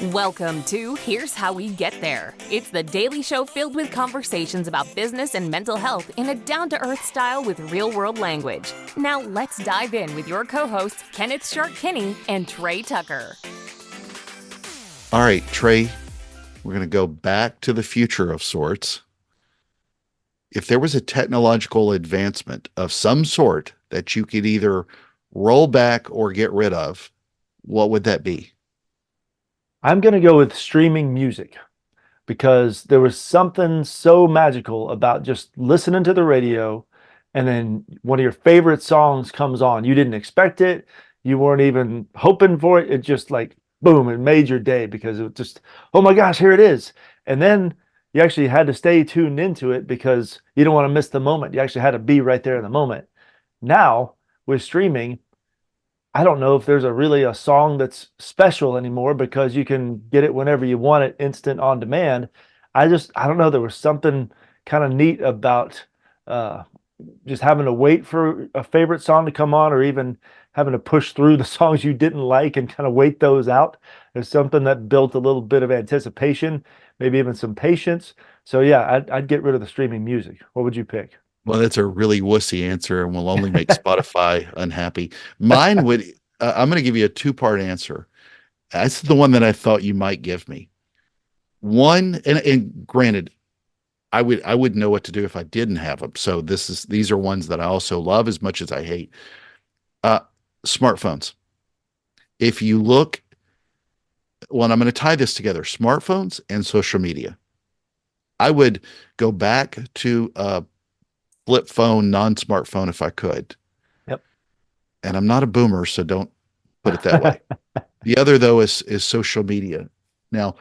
Welcome to Here's How We Get There. It's the daily show filled with conversations about business and mental health in a down-to-earth style with real-world language. Now let's dive in with your co-hosts, Kenneth Shark Kinney and Trey Tucker. All right, Trey, we're going to go back to the future of sorts. If there was a technological advancement of some sort that you could either roll back or get rid of, what would that be? I'm going to go with streaming music because there was something so magical about just listening to the radio and then one of your favorite songs comes on. You didn't expect it. You weren't even hoping for it. It just like, boom, it made your day because it was just, oh my gosh, here it is. And then you actually had to stay tuned into it because you don't want to miss the moment. You actually had to be right there in the moment. Now with streaming, I don't know if there's a song that's special anymore because you can get it whenever you want it, instant on demand. I don't know. There was something kind of neat about uh, just having to wait for a favorite song to come on, or even having to push through the songs you didn't like and kind of wait those out. There's something that built a little bit of anticipation, maybe even some patience. So yeah, I'd get rid of the streaming music. What would you pick? Well, that's a really wussy answer and will only make Spotify unhappy. Mine would, I'm going to give you a two-part answer. That's the one that I thought you might give me. One, and granted, I would know what to do if I didn't have them. So these are ones that I also love as much as I hate. Uh, Smartphones. If you look, well, I'm going to tie this together, smartphones and social media. I would go back to flip phone, non-smartphone if I could. Yep. And I'm not a boomer, so don't put it that way. The other though is social media. Now,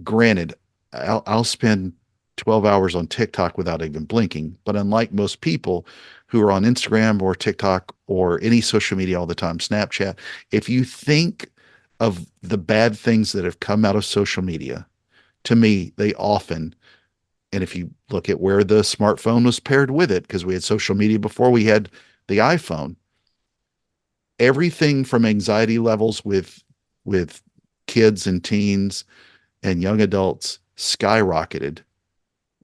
granted, I'll spend 12 hours on TikTok without even blinking, but unlike most people who are on Instagram or TikTok or any social media all the time, Snapchat, if you think of the bad things that have come out of social media, to me, they often, and if you look at where the smartphone was paired with it, because we had social media before we had the iPhone, everything from anxiety levels with kids and teens and young adults skyrocketed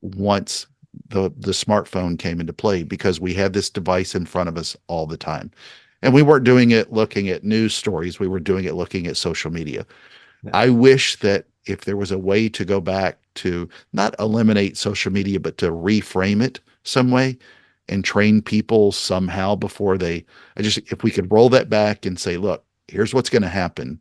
once the smartphone came into play, because we had this device in front of us all the time. And we weren't doing it looking at news stories. We were doing it looking at social media. Yeah. I wish that if there was a way to go back to not eliminate social media, but to reframe it some way and train people somehow before if we could roll that back and say, look, here's what's going to happen.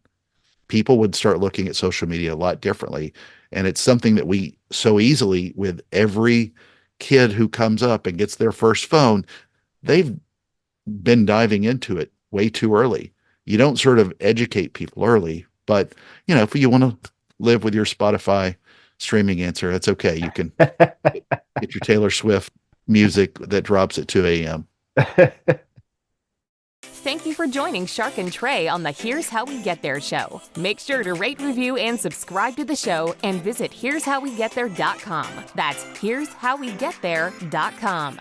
People would start looking at social media a lot differently. And it's something that we so easily, with every kid who comes up and gets their first phone, they've been diving into it way too early. You don't sort of educate people early, but if you want to live with your Spotify streaming answer, that's okay. You can get your Taylor Swift music that drops at 2 a.m. Thank you for joining Shark and Trey on the Here's How We Get There show. Make sure to rate, review, and subscribe to the show and visit here'showwegetthere.com. That's here'showwegetthere.com.